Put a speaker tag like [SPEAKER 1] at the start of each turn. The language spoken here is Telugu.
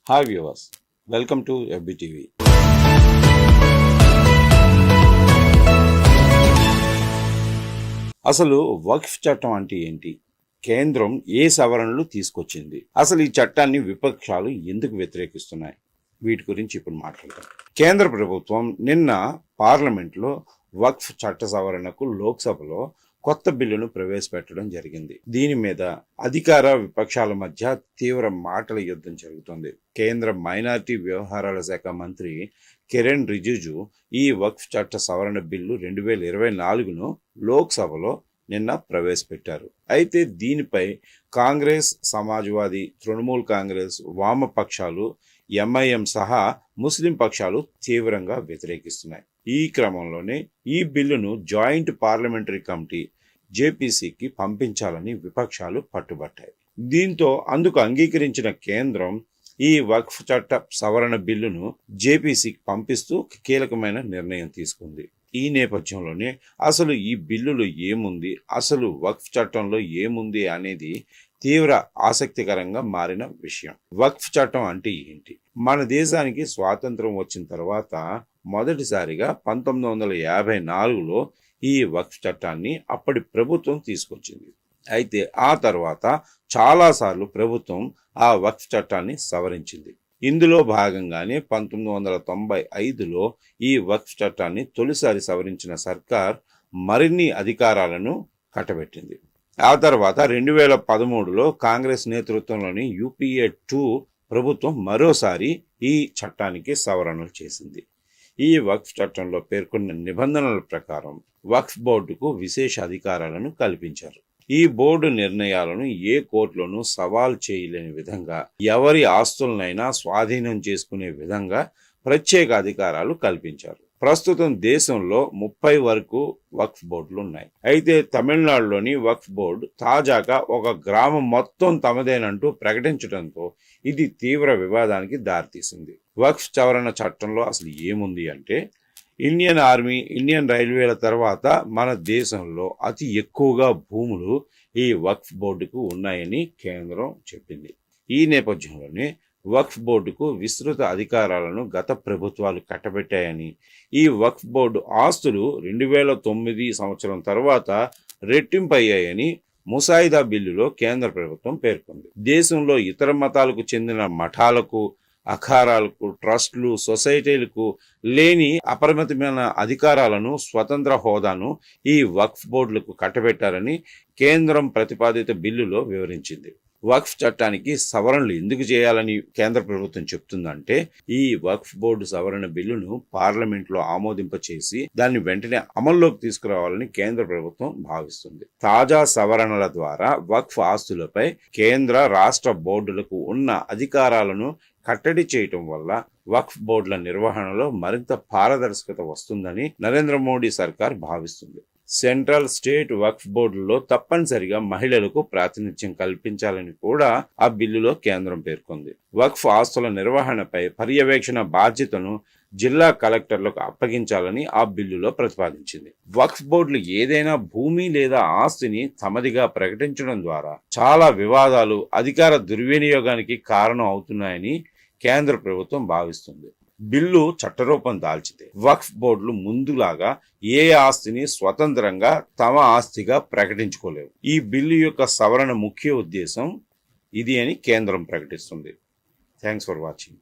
[SPEAKER 1] Hi viewers, welcome to FBTV. అసలు వక్ఫ్ చట్టం అంటే ఏంటి? కేంద్రం ఏ సవరణలు తీసుకొచ్చింది? అసలు ఈ చట్టాన్ని విపక్షాలు ఎందుకు వ్యతిరేకిస్తున్నాయి? వీటి గురించి ఇప్పుడు మాట్లాడదాం. కేంద్ర ప్రభుత్వం నిన్న పార్లమెంట్లో వక్ఫ్ చట్ట సవరణకు లోక్సభలో కొత్త బిల్లును ప్రవేశపెట్టడం జరిగింది. దీని మీద అధికార విపక్షాల మధ్య తీవ్ర మాటల యుద్ధం జరుగుతుంది. కేంద్ర మైనారిటీ వ్యవహారాల శాఖ మంత్రి కిరణ్ రిజిజు ఈ వక్ఫ్ చట్ట సవరణ బిల్లు 2024ను లోక్సభలో నిన్న ప్రవేశపెట్టారు. అయితే దీనిపై కాంగ్రెస్, సమాజ్వాదీ, తృణమూల్ కాంగ్రెస్, వామపక్షాలు, MIM సహా ముస్లిం పక్షాలు తీవ్రంగా వ్యతిరేకిస్తున్నాయి. ఈ క్రమంలోనే ఈ బిల్లును జాయింట్ పార్లమెంటరీ కమిటీ JPCకి పంపించాలని విపక్షాలు పట్టుబట్టాయి. దీంతో అందుకు అంగీకరించిన కేంద్రం ఈ వక్ఫ్ చట్ట సవరణ బిల్లును JPCకి పంపిస్తూ కీలకమైన నిర్ణయం తీసుకుంది. ఈ నేపథ్యంలోనే అసలు ఈ బిల్లులో ఏముంది, అసలు వక్ఫ్ చట్టంలో ఏముంది అనేది తీవ్ర ఆసక్తికరంగా మారిన విషయం. వక్ఫ్ చట్టం అంటే ఏంటి? మన దేశానికి స్వాతంత్రం వచ్చిన తర్వాత మొదటిసారిగా 1954లో ఈ వక్ఫ్ చట్టాన్ని అప్పటి ప్రభుత్వం తీసుకొచ్చింది. అయితే ఆ తర్వాత చాలాసార్లు ప్రభుత్వం ఆ వక్ఫ్ చట్టాన్ని సవరించింది. ఇందులో భాగంగానే 1995లో ఈ వక్ఫ్ చట్టాన్ని తొలిసారి సవరించిన సర్కార్ మరిన్ని అధికారాలను కట్టబెట్టింది. ఆ తర్వాత 2013లో కాంగ్రెస్ నేతృత్వంలోని UPA 2 ప్రభుత్వం మరోసారి ఈ చట్టానికి సవరణలు చేసింది. ఈ వక్ఫ్ చట్టంలో పేర్కొన్న నిబంధనల ప్రకారం వక్ఫ్ బోర్డుకు విశేష అధికారాలను కల్పించారు. ఈ బోర్డు నిర్ణయాలను ఏ కోర్టులోనూ సవాల్ చేయలేని విధంగా, ఎవరి ఆస్తులనైనా స్వాధీనం చేసుకునే విధంగా ప్రత్యేక అధికారాలు కల్పించారు. ప్రస్తుతం దేశంలో 30 వరకు వక్ఫ్ బోర్డులు ఉన్నాయి. అయితే తమిళనాడులోని వక్ఫ్ బోర్డు తాజాగా ఒక గ్రామం మొత్తం తమదేనంటూ ప్రకటించడంతో ఇది తీవ్ర వివాదానికి దారితీసింది. వక్ఫ్ సవరణ చట్టంలో అసలు ఏముంది అంటే, ఇండియన్ ఆర్మీ, ఇండియన్ రైల్వేల తర్వాత మన దేశంలో అతి ఎక్కువగా భూములు ఈ వక్ఫ్ బోర్డుకు ఉన్నాయని కేంద్రం చెప్పింది. ఈ నేపథ్యంలోనే వక్ఫ్ బోర్డుకు విస్తృత అధికారాలను గత ప్రభుత్వాలు కట్టబెట్టాయని, ఈ వక్ఫ్ బోర్డు ఆస్తులు 2009 సంవత్సరం తర్వాత రెట్టింపయ్యాయని ముసాయిదా బిల్లులో కేంద్ర ప్రభుత్వం పేర్కొంది. దేశంలో ఇతర మతాలకు చెందిన మఠాలకు, అఖారాలకు, ట్రస్టులు, సొసైటీలకు లేని అపరిమితమైన అధికారాలను, స్వతంత్ర హోదాను ఈ వక్ఫ్ బోర్డులకు కట్టబెట్టారని కేంద్రం ప్రతిపాదిత బిల్లులో వివరించింది. వక్ఫ్ చట్టానికి సవరణలు ఎందుకు చేయాలని కేంద్ర ప్రభుత్వం చెప్తుందంటే, ఈ వక్ఫ్ బోర్డు సవరణ బిల్లును పార్లమెంట్లో ఆమోదింపచేసి దాన్ని వెంటనే అమల్లోకి తీసుకురావాలని కేంద్ర ప్రభుత్వం భావిస్తుంది. తాజా సవరణల ద్వారా వక్ఫ్ ఆస్తులపై కేంద్ర, రాష్ట్ర బోర్డులకు ఉన్న అధికారాలను కట్టడి చేయటం వల్ల వక్ఫ్ బోర్డుల నిర్వహణలో మరింత పారదర్శకత వస్తుందని నరేంద్ర మోడీ సర్కార్ భావిస్తుంది. సెంట్రల్, స్టేట్ వక్ఫ్ బోర్డుల్లో తప్పనిసరిగా మహిళలకు ప్రాతినిధ్యం కల్పించాలని కూడా ఆ బిల్లులో కేంద్రం పేర్కొంది. వక్ఫ్ ఆస్తుల నిర్వహణపై పర్యవేక్షణ బాధ్యతను జిల్లా కలెక్టర్లకు అప్పగించాలని ఆ బిల్లులో ప్రతిపాదించింది. వక్ఫ్ బోర్డులు ఏదైనా భూమి లేదా ఆస్తిని తమదిగా ప్రకటించడం ద్వారా చాలా వివాదాలు, అధికార దుర్వినియోగానికి కారణం అవుతున్నాయని కేంద్ర ప్రభుత్వం భావిస్తుంది. బిల్లు చట్టరూపం దాల్చితే వక్ఫ్ బోర్డులు ముందులాగా ఏ ఆస్తిని స్వతంత్రంగా తమ ఆస్తిగా ప్రకటించుకోలేవు. ఈ బిల్లు యొక్క సవరణ ముఖ్య ఉద్దేశం ఇది అని కేంద్రం ప్రకటిస్తుంది. Thanks for watching.